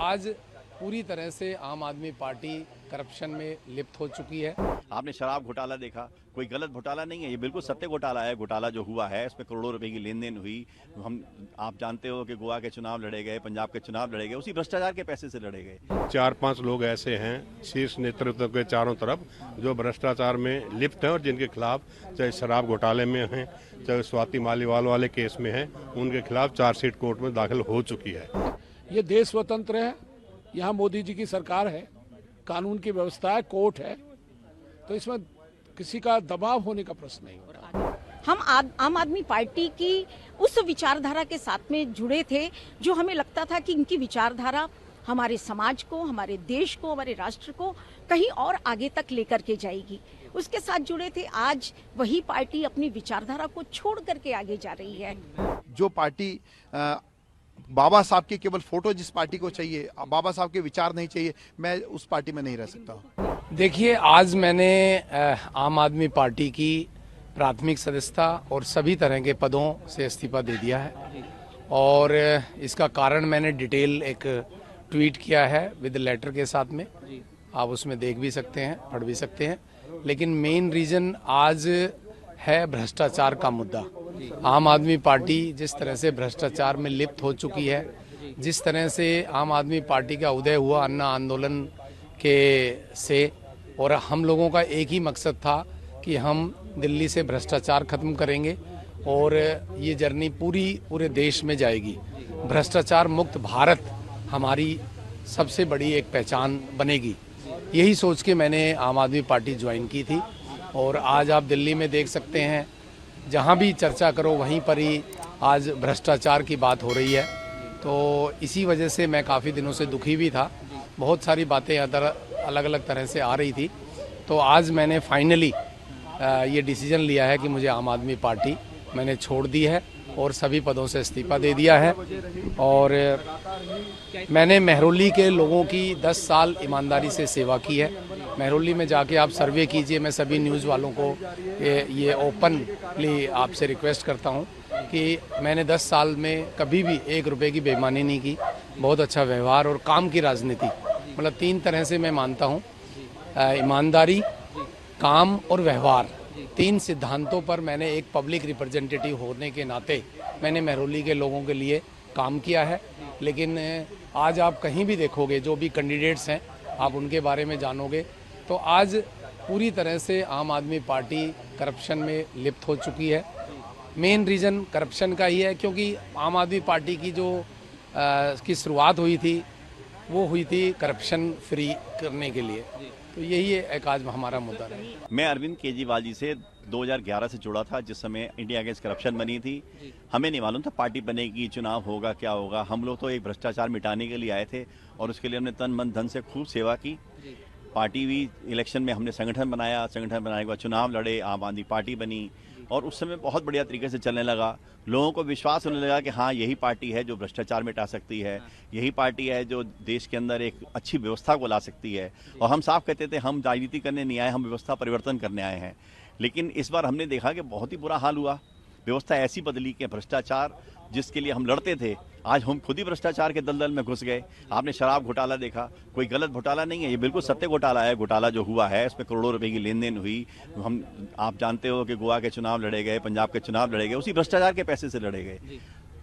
आज पूरी तरह से आम आदमी पार्टी करप्शन में लिप्त हो चुकी है। आपने शराब घोटाला देखा, कोई गलत घोटाला नहीं है, ये बिल्कुल सत्य घोटाला है। घोटाला जो हुआ है इसमें करोड़ों रुपए की लेन देन हुई। आप जानते हो कि गोवा के चुनाव लड़े गए, पंजाब के चुनाव लड़े गए, उसी भ्रष्टाचार के पैसे से लड़े गए। 4-5 लोग ऐसे हैं शीर्ष नेतृत्व के चारों तरफ जो भ्रष्टाचार में लिप्त हैं और जिनके खिलाफ चाहे शराब घोटाले में हैं, चाहे स्वाति मालीवाल वाले केस में हैं, उनके खिलाफ चार्जशीट कोर्ट में दाखिल हो चुकी है। ये देश स्वतंत्र है, यहाँ मोदी जी की सरकार है, कानून की व्यवस्था है, कोर्ट है, तो इसमें किसी का दबाव होने का प्रश्न नहीं हो रहा। हम आम आदमी पार्टी की उस विचारधारा के साथ में जुड़े थे जो हमें लगता था कि इनकी विचारधारा हमारे समाज को, हमारे देश को, हमारे राष्ट्र को कहीं और आगे तक लेकर के जाएगी। उसके साथ जुड़े थे। आज वही पार्टी अपनी विचारधारा को छोड़ करके आगे जा रही है। जो पार्टी बाबा साहब की केवल फोटो जिस पार्टी को चाहिए, बाबा साहब के विचार नहीं चाहिए, मैं उस पार्टी में नहीं रह सकता। देखिए, आज मैंने आम आदमी पार्टी की प्राथमिक सदस्यता और सभी तरह के पदों से इस्तीफा दे दिया है और इसका कारण मैंने डिटेल एक ट्वीट किया है विद लेटर के साथ में। आप उसमें देख भी सकते हैं, पढ़ भी सकते हैं। लेकिन मेन रीजन आज है भ्रष्टाचार का मुद्दा। आम आदमी पार्टी जिस तरह से भ्रष्टाचार में लिप्त हो चुकी है, जिस तरह से आम आदमी पार्टी का उदय हुआ अन्ना आंदोलन के से, और हम लोगों का एक ही मकसद था कि हम दिल्ली से भ्रष्टाचार खत्म करेंगे और ये जर्नी पूरे देश में जाएगी। भ्रष्टाचार मुक्त भारत हमारी सबसे बड़ी एक पहचान बनेगी। यही सोच के मैंने आम आदमी पार्टी ज्वाइन की थी और आज आप दिल्ली में देख सकते हैं, जहां भी चर्चा करो वहीं पर ही आज भ्रष्टाचार की बात हो रही है। तो इसी वजह से मैं काफ़ी दिनों से दुखी भी था। बहुत सारी बातें अलग अलग तरह से आ रही थी। तो आज मैंने फाइनली ये डिसीजन लिया है कि मुझे आम आदमी पार्टी मैंने छोड़ दी है और सभी पदों से इस्तीफा दे दिया है। और मैंने मेहरौली के लोगों की 10 साल ईमानदारी से सेवा की है। मेहरौली में जाके आप सर्वे कीजिए। मैं सभी न्यूज़ वालों को ये ओपनली आपसे रिक्वेस्ट करता हूं कि मैंने 10 साल में कभी भी 1 रुपए की बेईमानी नहीं की। बहुत अच्छा व्यवहार और काम की राजनीति, मतलब 3 तरह से मैं मानता हूं, ईमानदारी, काम और व्यवहार। 3 सिद्धांतों पर मैंने एक पब्लिक रिप्रेजेंटेटिव होने के नाते मैंने मेहरौली के लोगों के लिए काम किया है। लेकिन आज आप कहीं भी देखोगे, जो भी कैंडिडेट्स हैं आप उनके बारे में जानोगे, तो आज पूरी तरह से आम आदमी पार्टी करप्शन में लिप्त हो चुकी है। मेन रीज़न करप्शन का ही है, क्योंकि आम आदमी पार्टी की जो की शुरुआत हुई थी वो हुई थी करप्शन फ्री करने के लिए। तो यही एक आज हमारा मुद्दा है। मैं अरविंद केजरीवाल जी से 2011 से जुड़ा था, जिस समय इंडिया अगेंस्ट करप्शन बनी थी। हमें नहीं मालूम था पार्टी बनेगी, चुनाव होगा, क्या होगा। हम लोग तो एक भ्रष्टाचार मिटाने के लिए आए थे और उसके लिए हमने तन मन धन से खूब सेवा की। पार्टी भी इलेक्शन में हमने संगठन बनाया, संगठन बनाने के बाद चुनाव लड़े, आम आदमी पार्टी बनी और उस समय बहुत बढ़िया तरीके से चलने लगा। लोगों को विश्वास होने लगा कि हाँ, यही पार्टी है जो भ्रष्टाचार मिटा सकती है, यही पार्टी है जो देश के अंदर एक अच्छी व्यवस्था को ला सकती है। और हम साफ कहते थे हम राजनीति करने नहीं आए, हम व्यवस्था परिवर्तन करने आए हैं। लेकिन इस बार हमने देखा कि बहुत ही बुरा हाल हुआ। व्यवस्था ऐसी बदली कि भ्रष्टाचार जिसके लिए हम लड़ते थे, आज हम खुद ही भ्रष्टाचार के दलदल में घुस गए। आपने शराब घोटाला देखा, कोई गलत घोटाला नहीं है, ये बिल्कुल सत्य घोटाला है। घोटाला जो हुआ है इसमें करोड़ों रुपए की लेन देन हुई। आप जानते हो कि गोवा के चुनाव लड़े गए, पंजाब के चुनाव लड़े गए, उसी भ्रष्टाचार के पैसे से लड़े गए।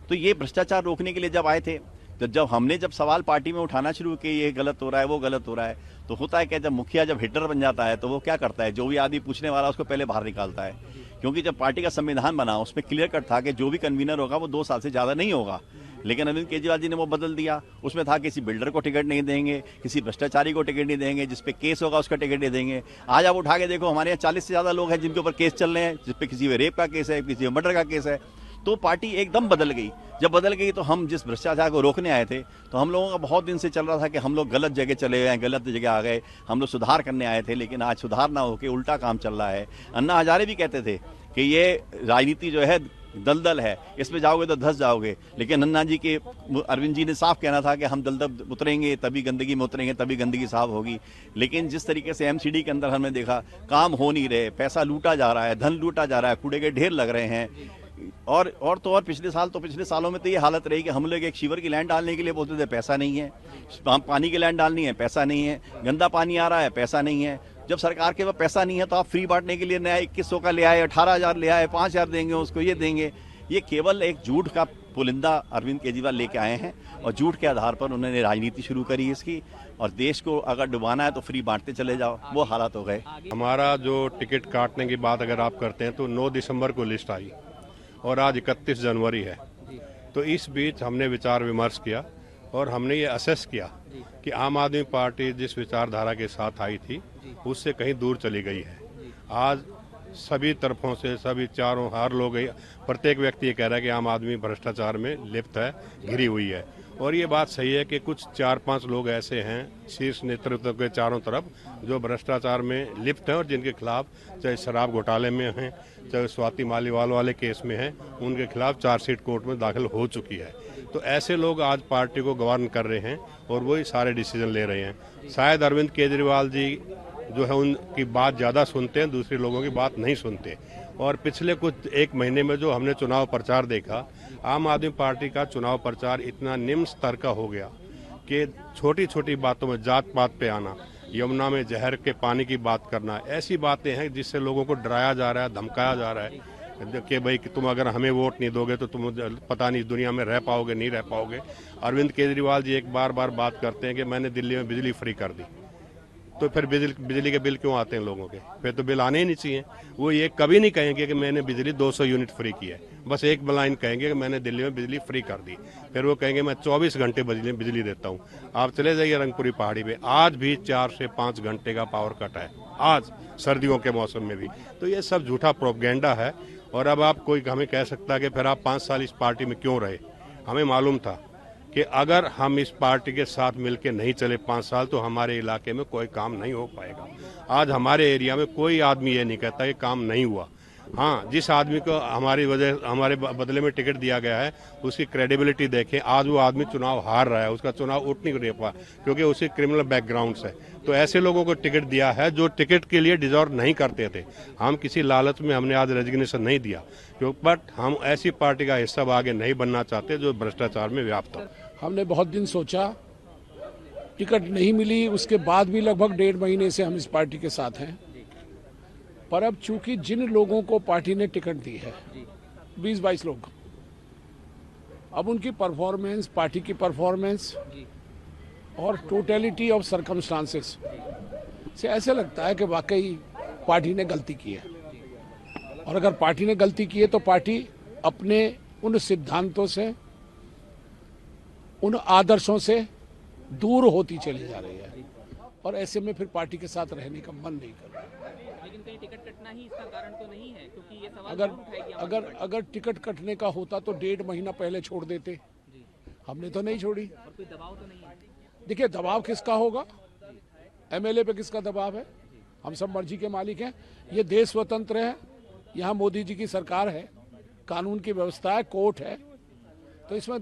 तो ये भ्रष्टाचार रोकने के लिए जब आए थे, तो जब हमने सवाल पार्टी में उठाना शुरू किया, ये गलत हो रहा है, वो गलत हो रहा है, तो होता है कि जब मुखिया जब हिटर बन जाता है तो वो क्या करता है, जो भी आदमी पूछने वाला उसको पहले बाहर निकालता है। क्योंकि जब पार्टी का संविधान बना उसमें क्लियर कट था कि जो भी कन्वीनर होगा वो 2 साल से ज़्यादा नहीं होगा। लेकिन अरविंद केजरीवाल जी ने वो बदल दिया। उसमें था किसी बिल्डर को टिकट नहीं देंगे, किसी भ्रष्टाचारी को टिकट नहीं देंगे, जिसपे केस होगा उसका टिकट नहीं देंगे। आज आप उठा के देखो, हमारे यहाँ 40 से ज़्यादा लोग हैं जिनके ऊपर केस चल रहे हैं, जिसपे किसी पे रेप का केस है, किसी पे मर्डर का केस है। तो पार्टी एकदम बदल गई। जब बदल गई तो हम जिस भ्रष्टाचार को रोकने आए थे, तो हम लोगों का बहुत दिन से चल रहा था कि हम लोग गलत जगह चले गए हैं, गलत जगह आ गए, हम लोग सुधार करने आए थे। लेकिन आज सुधार ना होकर उल्टा काम चल रहा है। अन्ना हजारे भी कहते थे कि ये राजनीति जो है दलदल है, इसमें जाओगे तो धंस जाओगे। लेकिन अन्ना जी के, अरविंद जी ने साफ कहना था कि हम दलदल उतरेंगे तभी गंदगी में उतरेंगे, तभी गंदगी साफ होगी। लेकिन जिस तरीके से एमसीडी के अंदर हमने देखा काम हो नहीं रहे, पैसा लूटा जा रहा है, धन लूटा जा रहा है, कूड़े के ढेर लग रहे हैं, और पिछले सालों में तो ये हालत रही कि हम लोग एक शिवर की लाइन डालने के लिए बोलते थे पैसा नहीं है, हम पानी की लाइन डालनी है पैसा नहीं है, गंदा पानी आ रहा है पैसा नहीं है। जब सरकार के पास पैसा नहीं है तो आप फ्री बांटने के लिए नया 2100 का ले आए, 18,000 ले आए, 5,000 देंगे उसको, ये देंगे। ये केवल एक झूठ का पुलिंदा अरविंद केजरीवाल लेके आए हैं और झूठ के आधार पर उन्होंने राजनीति शुरू करी इसकी। और देश को अगर डुबाना है तो फ्री बांटते चले जाओ, वो हालात हो गए। हमारा जो टिकट काटने की बात अगर आप करते हैं तो 9 दिसंबर को लिस्ट आई और आज 31 जनवरी है। तो इस बीच हमने विचार विमर्श किया और हमने ये असेस किया कि आम आदमी पार्टी जिस विचारधारा के साथ आई थी उससे कहीं दूर चली गई है। आज सभी तरफों से सभी चारों हर लोग, प्रत्येक व्यक्ति ये कह रहा है कि आम आदमी भ्रष्टाचार में लिप्त है, घिरी हुई है। और ये बात सही है कि कुछ 4-5 लोग ऐसे हैं शीर्ष नेतृत्व के चारों तरफ जो भ्रष्टाचार में लिप्त हैं और जिनके खिलाफ चाहे शराब घोटाले में हैं, चाहे स्वाति मालीवाल वाले केस में हैं, उनके खिलाफ चार्जशीट कोर्ट में दाखिल हो चुकी है। तो ऐसे लोग आज पार्टी को गवर्न कर रहे हैं और वही सारे डिसीजन ले रहे हैं। शायद अरविंद केजरीवाल जी जो है उनकी बात ज़्यादा सुनते हैं, दूसरे लोगों की बात नहीं सुनते। और पिछले कुछ 1 महीने में जो हमने चुनाव प्रचार देखा, आम आदमी पार्टी का चुनाव प्रचार इतना निम्न स्तर का हो गया कि छोटी छोटी बातों में जात पात पे आना, यमुना में जहर के पानी की बात करना, ऐसी बातें हैं जिससे लोगों को डराया जा रहा है, धमकाया जा रहा है कि भाई कि तुम अगर हमें वोट नहीं दोगे तो तुम पता नहीं दुनिया में रह पाओगे नहीं रह पाओगे। अरविंद केजरीवाल जी एक बार बात करते हैं कि मैंने दिल्ली में बिजली फ्री कर दी, तो फिर बिजली के बिल क्यों आते हैं लोगों के? फिर तो बिल आने ही नहीं चाहिए। वो ये कभी नहीं कहेंगे कि मैंने बिजली 200 यूनिट फ्री की है, बस एक लाइन कहेंगे कि मैंने दिल्ली में बिजली फ्री कर दी। फिर वो कहेंगे मैं 24 घंटे बिजली देता हूँ। आप चले जाइए रंगपुरी पहाड़ी पे, आज भी 4 से 5 घंटे का पावर कट है, आज सर्दियों के मौसम में भी। तो ये सब झूठा प्रोपगेंडा है। और अब आप कोई हमें कह सकता है कि फिर आप 5 साल इस पार्टी में क्यों रहे? हमें मालूम था कि अगर हम इस पार्टी के साथ मिलकर नहीं चले 5 साल तो हमारे इलाके में कोई काम नहीं हो पाएगा। आज हमारे एरिया में कोई आदमी ये नहीं कहता कि काम नहीं हुआ। हाँ, जिस आदमी को हमारे बदले में टिकट दिया गया है उसकी क्रेडिबिलिटी देखें। आज वो आदमी चुनाव हार रहा है, उसका चुनाव उठ नहीं रह पा क्योंकि उसे क्रिमिनल बैकग्राउंड है। तो ऐसे लोगों को टिकट दिया है जो टिकट के लिए डिजर्व नहीं करते थे। हम किसी लालच में हमने आज रेजिग्नेशन नहीं दिया, बट हम ऐसी पार्टी का हिस्सा आगे नहीं बनना चाहते जो भ्रष्टाचार में व्याप्त हो। हमने बहुत दिन सोचा, टिकट नहीं मिली, उसके बाद भी लगभग 1.5 महीने से हम इस पार्टी के साथ हैं। पर अब चूंकि जिन लोगों को पार्टी ने टिकट दी है, 20-22 लोग, अब उनकी परफॉर्मेंस, पार्टी की परफॉर्मेंस और टोटलिटी ऑफ सर्कमस्टांसेस से ऐसे लगता है कि वाकई पार्टी ने गलती की है। और अगर पार्टी ने गलती की है तो पार्टी अपने उन सिद्धांतों से, उन आदर्शों से दूर होती चली जा रही है और ऐसे में फिर पार्टी के साथ रहने का मन नहीं कर रहा। लेकिन कहीं टिकट कटना ही इसका कारण तो नहीं है, क्योंकि ये सवाल अगर टिकट कटने का होता तो 1.5 महीना पहले छोड़ देते। हमने तो नहीं छोड़ी। और कोई दबाव तो नहीं है? देखिए, दबाव किसका होगा? एमएलए पे किसका दबाव है? हम सब मर्जी के मालिक हैं। ये देश स्वतंत्र है, यहाँ मोदी जी की सरकार है, कानून की व्यवस्था है, कोर्ट है, तो इसमें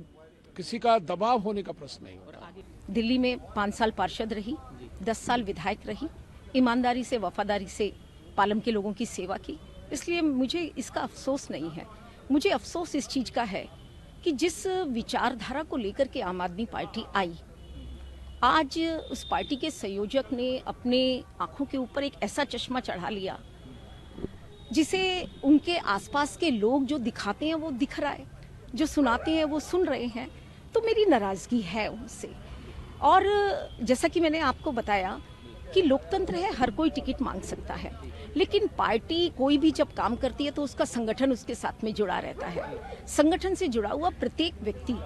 किसी का दबाव होने का प्रश्न नहीं होता। दिल्ली में 5 साल पार्षद रही, 10 साल विधायक रही, ईमानदारी से, वफादारी से पालम के लोगों की सेवा की, इसलिए मुझे इसका अफसोस नहीं है। मुझे अफसोस इस चीज का है कि जिस विचारधारा को लेकर के आम आदमी पार्टी आई, आज उस पार्टी के संयोजक ने अपने आंखों के ऊपर एक ऐसा चश्मा चढ़ा लिया जिसे उनके आसपास के लोग जो दिखाते हैं वो दिख रहा है, जो सुनाते हैं वो सुन रहे हैं। तो मेरी नाराजगी है उनसे। और जैसा कि मैंने आपको बताया कि लोकतंत्र है, हर कोई टिकट मांग सकता है, लेकिन पार्टी कोई भी जब काम करती है तो उसका संगठन उसके साथ में जुड़ा रहता है। संगठन से जुड़ा हुआ प्रत्येक व्यक्ति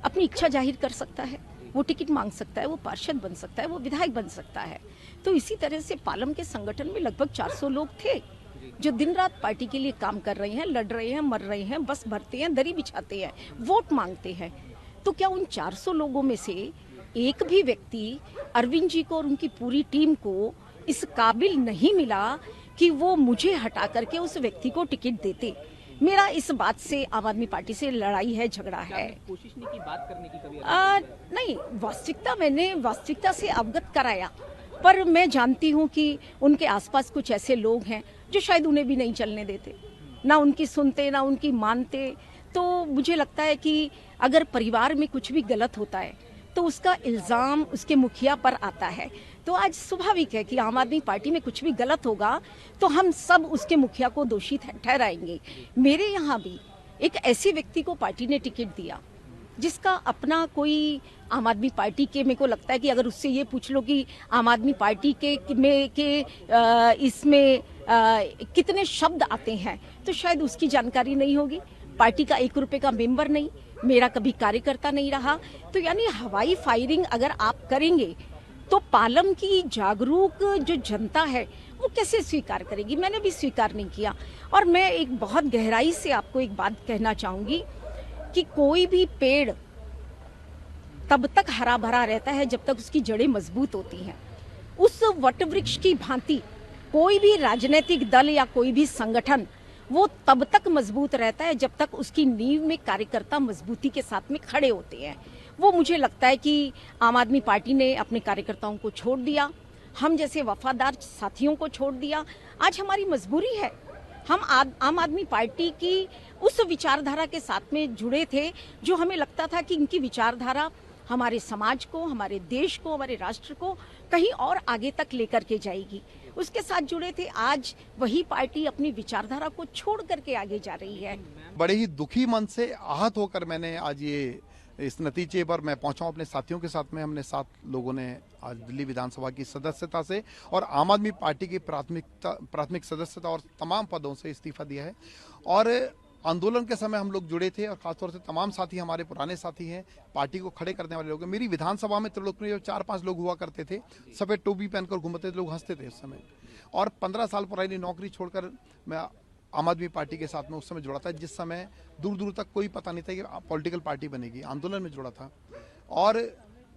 अपनी इच्छा जाहिर कर सकता है, वो टिकट मांग सकता है, वो पार्षद बन सकता है, वो विधायक बन सकता है। तो इसी तरह से पालम के संगठन में लगभग 400 लोग थे जो दिन रात पार्टी के लिए काम कर रहे हैं, लड़ रहे हैं, मर रहे हैं, बस भरते हैं, दरी बिछाते हैं, वोट मांगते हैं। तो क्या उन 400 लोगों में से एक भी व्यक्ति अरविंद जी को और उनकी पूरी टीम को इस काबिल नहीं मिला कि वो मुझे हटा करके उस व्यक्ति को टिकट देते? मेरा इस बात से आम आदमी पार्टी से लड़ाई है, झगड़ा है। कोशिश नहीं की बात करने की कभी? नहीं, मैंने वास्तविकता से अवगत कराया, पर मैं जानती हूँ कि उनके आसपास कुछ ऐसे लोग हैं जो शायद उन्हें भी नहीं चलने देते। ना उनकी सुनते ना उनकी मानते। तो मुझे लगता है कि अगर परिवार में कुछ भी गलत होता है तो उसका इल्ज़ाम उसके मुखिया पर आता है। तो आज स्वाभाविक है कि आम आदमी पार्टी में कुछ भी गलत होगा तो हम सब उसके मुखिया को दोषी ठहराएंगे। मेरे यहाँ भी एक ऐसे व्यक्ति को पार्टी ने टिकट दिया जिसका अपना कोई आम आदमी पार्टी के, मेरे को लगता है कि अगर उससे ये पूछ लो कि आम आदमी पार्टी इसमें कितने शब्द आते हैं तो शायद उसकी जानकारी नहीं होगी। पार्टी का 1 रुपए का मेंबर नहीं, मेरा कभी कार्यकर्ता नहीं रहा। तो यानी हवाई फायरिंग अगर आप करेंगे तो पालम की जागरूक जो जनता है वो कैसे स्वीकार करेगी? मैंने भी स्वीकार नहीं किया। और मैं एक बहुत गहराई से आपको एक बात कहना चाहूंगी कि कोई भी पेड़ तब तक हरा भरा रहता है जब तक उसकी जड़ें मजबूत होती हैं। उस वट वृक्ष की भांति कोई भी राजनीतिक दल या कोई भी संगठन वो तब तक मजबूत रहता है जब तक उसकी नींव में कार्यकर्ता मजबूती के साथ में खड़े होते हैं। वो मुझे लगता है कि आम आदमी पार्टी ने अपने कार्यकर्ताओं को छोड़ दिया, हम जैसे वफादार साथियों को छोड़ दिया। आज हमारी मजबूरी है, हम आम आदमी पार्टी की उस विचारधारा के साथ में जुड़े थे जो हमें लगता था कि इनकी विचारधारा हमारे समाज को, हमारे देश को, हमारे राष्ट्र को कहीं और आगे तक लेकर के जाएगी। उसके साथ जुड़े थे। आज वही पार्टी अपनी विचारधारा को छोड़ करके आगे जा रही है। बड़े ही दुखी मन से आहत होकर मैंने आज इस नतीजे पर मैं पहुंचा हूं अपने साथियों के साथ में। हमने 7 लोगों ने आज दिल्ली विधानसभा की सदस्यता से और आम आदमी पार्टी की प्राथमिक सदस्यता और तमाम पदों से इस्तीफा दिया है। और आंदोलन के समय हम लोग जुड़े थे और खासतौर से तमाम साथी हमारे पुराने साथी हैं, पार्टी को खड़े करने वाले लोग हैं। मेरी विधानसभा में त्रिलोक में जो 4-5 लोग हुआ करते थे, सफेद टोपी पहनकर घूमते थे, लोग हंसते थे उस समय। और 15 साल पुरानी नौकरी छोड़कर मैं आम आदमी पार्टी के साथ में उस समय जुड़ा था, जिस समय दूर दूर तक कोई पता नहीं था कि पॉलिटिकल पार्टी बनेगी। आंदोलन में जुड़ा था और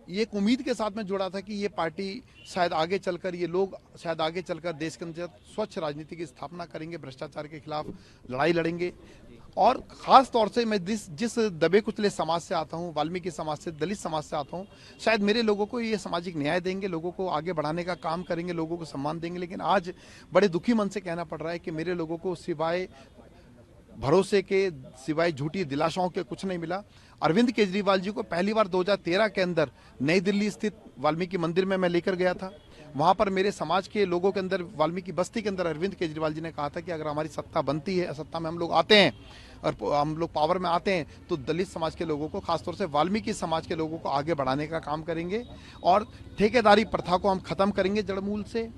ये एक उम्मीद के साथ में जुड़ा था कि ये पार्टी शायद आगे चलकर, ये लोग शायद आगे चलकर देश के अंदर स्वच्छ राजनीति की स्थापना करेंगे, भ्रष्टाचार के खिलाफ लड़ाई लड़ेंगे। और खास तौर से मैं जिस दबे कुचले समाज से आता हूँ, वाल्मीकि समाज से, दलित समाज से आता हूँ, शायद मेरे लोगों को ये सामाजिक न्याय देंगे, लोगों को आगे बढ़ाने का काम करेंगे, लोगों को सम्मान देंगे। लेकिन आज बड़े दुखी मन से कहना पड़ रहा है कि मेरे लोगों को सिवाय भरोसे के, सिवाय झूठी दिलासाओं के कुछ नहीं मिला। अरविंद केजरीवाल जी को पहली बार 2013 के अंदर नई दिल्ली स्थित वाल्मीकि मंदिर में मैं लेकर गया था। वहां पर मेरे समाज के लोगों के अंदर, वाल्मीकि बस्ती के अंदर अरविंद केजरीवाल जी ने कहा था कि अगर हमारी सत्ता बनती है, सत्ता में हम लोग आते हैं और हम लोग पावर में आते हैं तो दलित समाज के लोगों को, खासतौर से वाल्मीकि समाज के लोगों को आगे बढ़ाने का काम करेंगे और ठेकेदारी प्रथा को हम खत्म करेंगे जड़मूल से।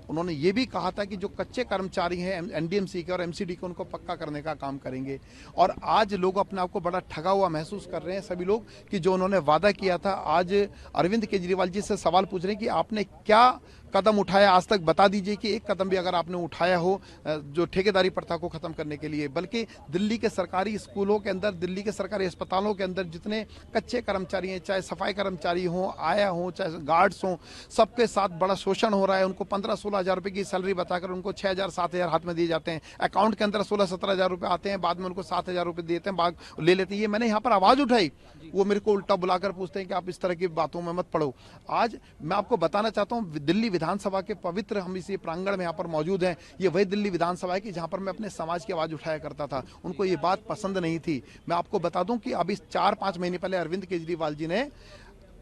उन्होंने ये भी कहा था कि जो कच्चे कर्मचारी हैं एनडीएमसी के और एमसीडी के, उनको पक्का करने का काम करेंगे। और आज लोग अपने आप को बड़ा ठगा हुआ महसूस कर रहे हैं सभी लोग कि जो उन्होंने वादा किया था। आज अरविंद केजरीवाल जी से सवाल पूछ रहे हैं कि आपने क्या कदम उठाया आज तक, बता दीजिए कि एक कदम भी अगर आपने उठाया हो जो ठेकेदारी प्रथा को खत्म करने के लिए। बल्कि दिल्ली के सरकारी स्कूलों के अंदर, दिल्ली के सरकारी अस्पतालों के अंदर जितने कच्चे कर्मचारी हैं, चाहे सफाई कर्मचारी हों, आया हों, चाहे गार्ड्स हों, सबके साथ बड़ा शोषण हो रहा है। उनको 15-16 हज़ार रुपये की सैलरी बताकर उनको 6,000-7,000 हाथ में दिए जाते हैं। अकाउंट के अंदर 16-17 हज़ार रुपये आते हैं, बाद में उनको 7,000 रुपये देते हैं, बाद ले लेते हैं। ये मैंने यहाँ पर आवाज़ उठाई, वो मेरे को उल्टा बुलाकर पूछते हैं कि आप इस तरह की बातों में मत पड़ो। आज मैं आपको बताना चाहता हूँ, दिल्ली विधानसभा के पवित्र हम इसी प्रांगण में यहाँ पर मौजूद हैं। ये वही दिल्ली विधानसभा है कि जहाँ पर मैं अपने समाज की आवाज़ उठाया करता था। उनको ये बात पसंद नहीं थी। मैं आपको बता दूं कि अभी 4-5 महीने पहले अरविंद केजरीवाल जी ने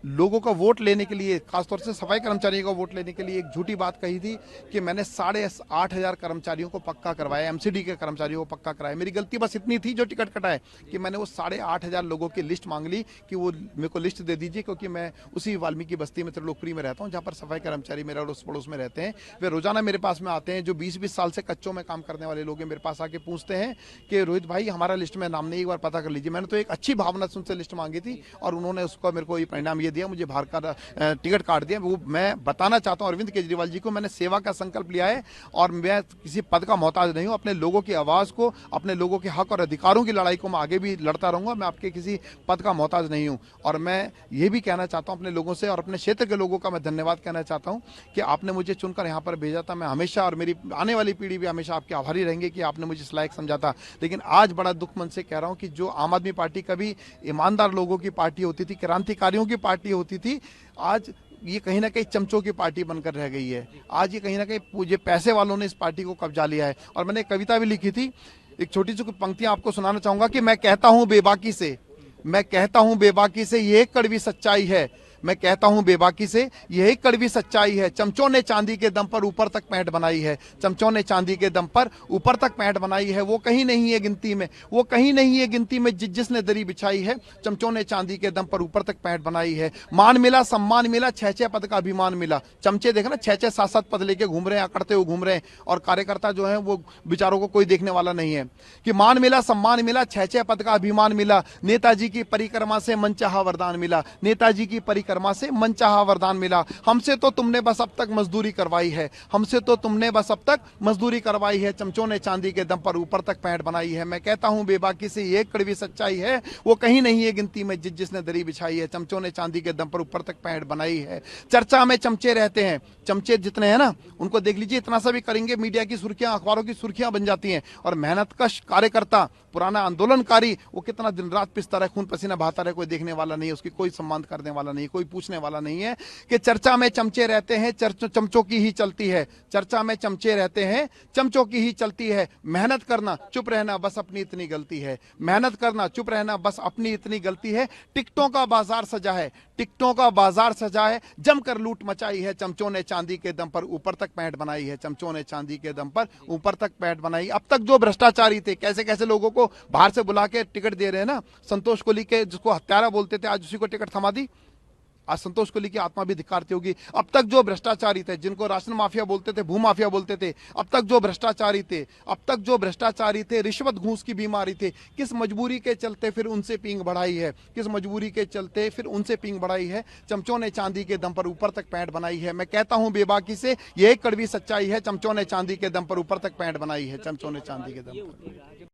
लोगों का वोट लेने के लिए, खासतौर से सफाई कर्मचारियों का वोट लेने के लिए एक झूठी बात कही थी कि मैंने 8,500 कर्मचारियों को पक्का करवाया, एमसीडी के कर्मचारियों को पक्का कराया। मेरी गलती बस इतनी थी जो टिकट कटाए कि मैंने वो 8,500 लोगों की लिस्ट मांग ली कि वो मेरे को लिस्ट दे दीजिए, क्योंकि मैं उसी वाल्मीकि बस्ती में त्रिलोकपुरी में रहता हूँ जहाँ पर सफाई कर्मचारी मेरे अड़ोस पड़ोस में रहते हैं। वे रोजाना मेरे पास में आते हैं, जो 20-20 साल से कच्चों में काम करने वाले लोग हैं, मेरे पास आके पूछते हैं कि रोहित भाई हमारा लिस्ट में नाम नहीं, एक बार पता कर लीजिए। मैंने तो एक अच्छी भावना से उनसे लिस्ट मांगी थी और उन्होंने उसको मेरे को ये परिणाम ये दिया, मुझे बाहर का टिकट काट दिया। वो मैं बताना चाहता हूं अरविंद केजरीवाल जी को, मैंने सेवा का संकल्प लिया है और मैं किसी पद का मोहताज नहीं हूं। अपने लोगों की आवाज को, अपने लोगों के हक और अधिकारों की लड़ाई को मैं आगे भी लड़ता रहूंगा। मैं आपके किसी पद का मोहताज नहीं हूं। और मैं ये भी कहना चाहता हूं अपने लोगों से और अपने क्षेत्र के लोगों का मैं धन्यवाद कहना चाहता हूं कि आपने मुझे चुनकर यहाँ पर भेजा था। मैं हमेशा, और मेरी आने वाली पीढ़ी भी हमेशा आपके आभारी रहेंगे कि आपने मुझे इस लायक समझा था। लेकिन आज बड़ा दुख मन से कह रहा हूं कि जो आम आदमी पार्टी कभी ईमानदार लोगों की पार्टी होती थी, क्रांतिकारियों की पार्टी होती थी, आज ये कहीं ना कहीं चमचों की पार्टी बनकर रह गई है। आज ये कहीं ना कहीं पैसे वालों ने इस पार्टी को कब्जा लिया है। और मैंने एक कविता भी लिखी थी, एक छोटी सी पंक्तियां आपको सुनाना चाहूंगा कि मैं कहता हूं बेबाकी से, मैं कहता हूं बेबाकी से, ये कड़वी सच्चाई है। मैं कहता हूं बेबाकी से, यही कड़वी सच्चाई है। चमचों ने चांदी के दम पर ऊपर तक पैंट बनाई है, चमचों ने चांदी के दम पर ऊपर तक पैंट बनाई है। वो कहीं नहीं है गिनती में, वो कहीं नहीं है गिनती में जिसने दरी बिछाई है। चमचों ने चांदी के दम पर ऊपर तक पैंट बनाई है। मान मिला, सम्मान मिला, 6-6 पद का अभिमान मिला। चमचे देखना 6-6 7-7 पद लेके घूम रहे हैं, अकड़ते हुए घूम रहे हैं, और कार्यकर्ता जो है वो बेचारों को कोई देखने वाला नहीं है। कि मान मिला, सम्मान मिला, 6-6 पद का अभिमान मिला। नेताजी की परिक्रमा से मनचाहा वरदान मिला, नेताजी की परिक्रमा से मनचाहा वरदान मिला। हमसे तो तुमने बस अब तक मजदूरी करवाई है, हमसे तो तुमने बस अब तक मजदूरी करवाई है। चमचों ने चांदी के दम पर ऊपर तक पैंट बनाई है। मैं कहता हूं बेबाकी से, ये कड़वी सच्चाई है। वो कहीं नहीं है गिनती में जिसने दरी बिछाई है। चमचों ने चांदी के दम पर ऊपर तक पैंट बनाई है। चर्चा में चमचे रहते हैं, चमचे जितने हैं ना उनको देख लीजिए, इतना सा भी करेंगे मीडिया की सुर्खियां, अखबारों की सुर्खियां बन जाती हैं। और मेहनतकश कार्यकर्ता, पुराना आंदोलनकारी, वो कितना दिन रात पिसता रहे, खून पसीना बहाता रहे, कोई देखने वाला नहीं है, उसकी कोई सम्मान करने वाला नहीं, कोई पूछने वाला नहीं है। कि चर्चा में चमचे रहते हैं, चमचों की ही चलती है। चर्चा में चमचे रहते हैं, चमचों की ही चलती है। मेहनत करना, चुप रहना, बस अपनी इतनी गलती है। मेहनत करना, चुप रहना, बस अपनी इतनी गलती है। टिकटों का बाजार सजा है, टिकटों का बाजार सजा है। जमकर लूट मचाई है। चमचों ने चांदी के दम पर ऊपर तक पैंट बनाई है। चमचों ने चांदी के दम पर ऊपर तक पैंट बनाई। अब तक जो भ्रष्टाचारी थे, कैसे कैसे लोगों को बाहर से बुला के टिकट दे रहे हैं ना। संतोष कोहली के, जिसको हत्यारा बोलते थे, आज उसी को टिकट थमा दी। आज संतोष कोहली की आत्मा भी धिक्कारती होगी। अब तक जो भ्रष्टाचारी थे, जिनको राशन माफिया बोलते थे, भू माफिया बोलते थे, अब तक जो भ्रष्टाचारी थे, अब तक जो भ्रष्टाचारी थे, रिश्वत घूस की बीमारी थे, किस मजबूरी के चलते फिर उनसे पींग बढ़ाई है, किस मजबूरी के चलते फिर उनसे पींग बढ़ाई है। चमचों ने चांदी के दम पर ऊपर तक पैंट बनाई है। मैं कहता हूं बेबाकी से, यह कड़वी सच्चाई है। चमचों ने चांदी के दम पर ऊपर तक पैंट बनाई है। चमचों ने चांदी के दम पर।